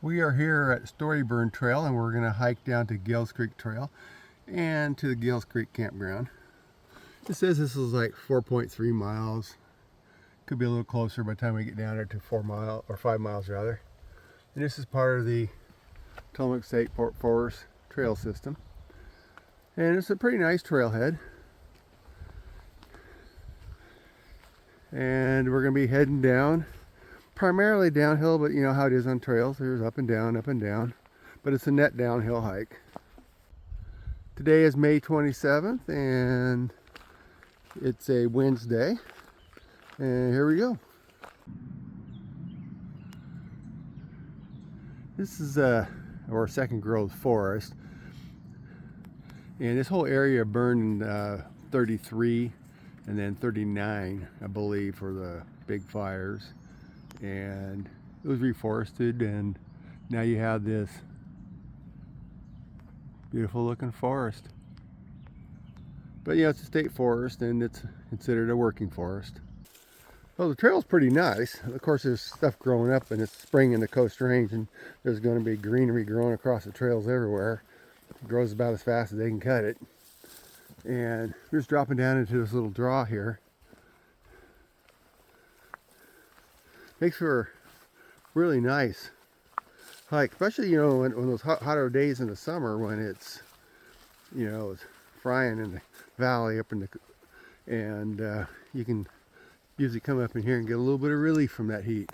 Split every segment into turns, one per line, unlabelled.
We are here at Storey Trail, and we're going to hike down to Gales Creek Trail and to the Gales Creek campground. It says this is like 4.3 miles. Could be a little closer by the time we get down there to 4 miles or 5 miles rather. And this is part of the Tillamook State Forest trail system. And it's a pretty nice trailhead. And we're going to be heading down. Primarily downhill, but you know how it is on trails. There's up and down, but it's a net downhill hike. Today is May 27th, and it's a Wednesday, and here we go. This is our second growth forest, and this whole area burned in 33 and then 39, I believe, for the big fires. And it was reforested, and now you have this beautiful looking forest. But you know, it's a state forest and it's considered a working forest. Well, the trail's pretty nice. Of course, there's stuff growing up, and it's spring in the Coast Range, and there's going to be greenery growing across the trails everywhere. It grows about as fast as they can cut it. And we're just dropping down into this little draw here. Makes for a really nice hike, especially, you know, when those hotter days in the summer, when it's, you know, it's frying in the valley up in the, and you can usually come up in here and get a little bit of relief from that heat.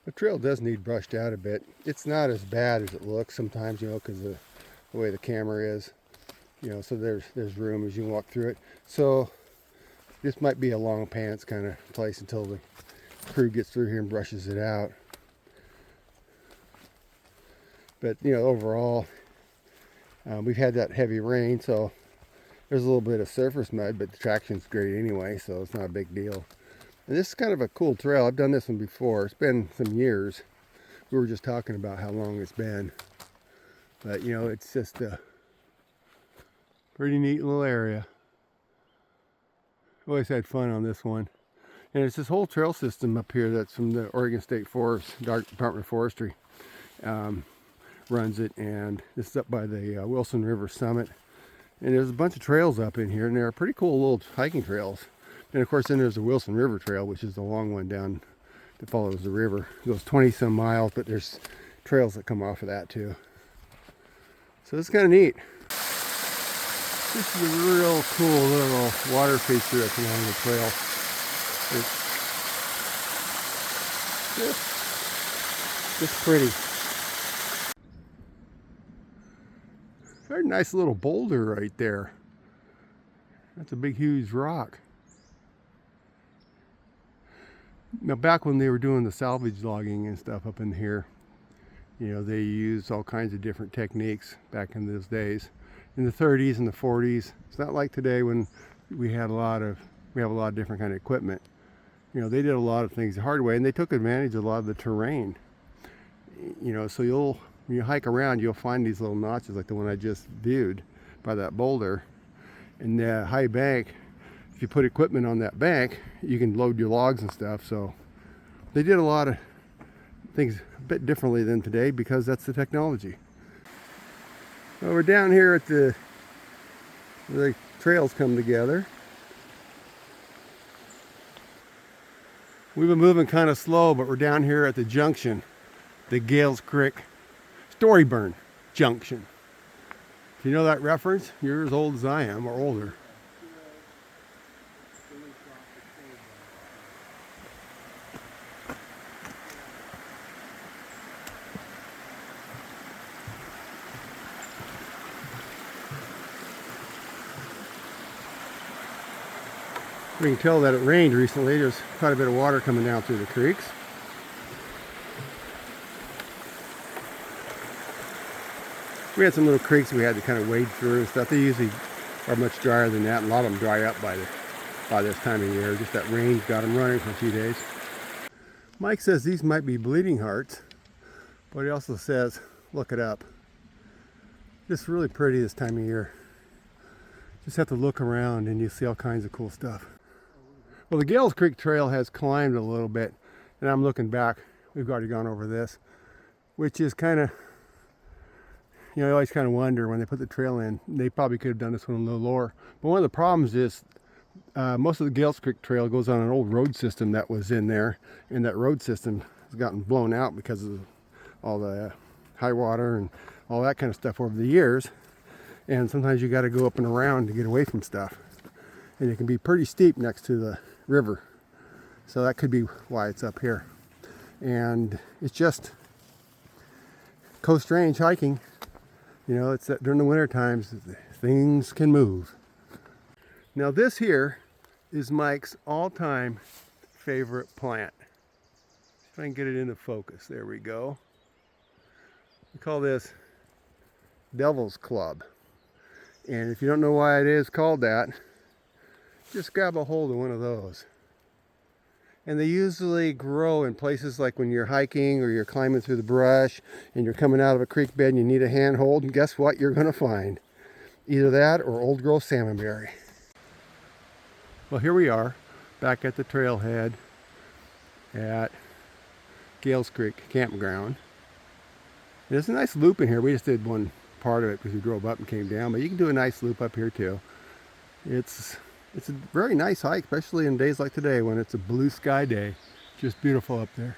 The trail does need brushed out a bit. It's not as bad as it looks sometimes, you know, because of the way the camera is, you know, so there's room as you walk through it. So this might be a long pants kind of place until the crew gets through here and brushes it out. But you know, overall, we've had that heavy rain, so there's a little bit of surface mud, but the traction's great anyway, so it's not a big deal. And this is kind of a cool trail. I've done this one before. It's been some years. We were just talking about how long it's been, but you know, it's just a pretty neat little area. Always had fun on this one. And it's this whole trail system up here that's from the Oregon State Forest, Department of Forestry, runs it. And this is up by the Wilson River summit. And there's a bunch of trails up in here, and they're pretty cool little hiking trails. And of course, then there's the Wilson River Trail, which is the long one down that follows the river. It goes 20 some miles, but there's trails that come off of that too. So it's kind of neat. This is a real cool little water feature that's along the trail. It's just pretty. Very nice little boulder right there. That's a big, huge rock. Now, back when they were doing the salvage logging and stuff up in here, you know, they used all kinds of different techniques back in those days. In the 30s and the 40s, it's not like today when we have a lot of different kind of equipment. You know, they did a lot of things the hard way, and they took advantage of a lot of the terrain. You know, so when you hike around, you'll find these little notches like the one I just viewed by that boulder. In the high bank, if you put equipment on that bank, you can load your logs and stuff. So they did a lot of things a bit differently than today because that's the technology. Well, we're down here at the trails come together. We've been moving kind of slow, but we're down here at the junction, the Gales Creek Storey Junction. If you know that reference, you're as old as I am, or older. We can tell that it rained recently. There's quite a bit of water coming down through the creeks. We had some little creeks we had to kind of wade through and stuff. They usually are much drier than that. A lot of them dry up by this time of year. Just that rain's got them running for a few days. Mike says these might be bleeding hearts, but he also says, look it up. Just really pretty this time of year. Just have to look around and you see all kinds of cool stuff. Well, the Gales Creek Trail has climbed a little bit, and I'm looking back. We've already gone over this. which is kind of, you know, I always kind of wonder when they put the trail in, they probably could have done this one a little lower. But one of the problems is most of the Gales Creek Trail goes on an old road system that was in there, and that road system has gotten blown out because of all the high water and all that kind of stuff over the years. And sometimes you got to go up and around to get away from stuff. And it can be pretty steep next to the river. So that could be why it's up here. And it's just coast range hiking. You know, it's that during the winter times, things can move. Now this here is Mike's all-time favorite plant. If I can get it into focus, there we go. We call this Devil's Club. And if you don't know why it is called that, just grab a hold of one of those. And they usually grow in places like when you're hiking or you're climbing through the brush and you're coming out of a creek bed and you need a handhold, and guess what you're going to find? Either that or old growth salmonberry. Well, here we are back at the trailhead at Gales Creek Campground. There's a nice loop in here. We just did one part of it because we drove up and came down, but you can do a nice loop up here too. It's a very nice hike, especially in days like today when it's a blue sky day. Just beautiful up there.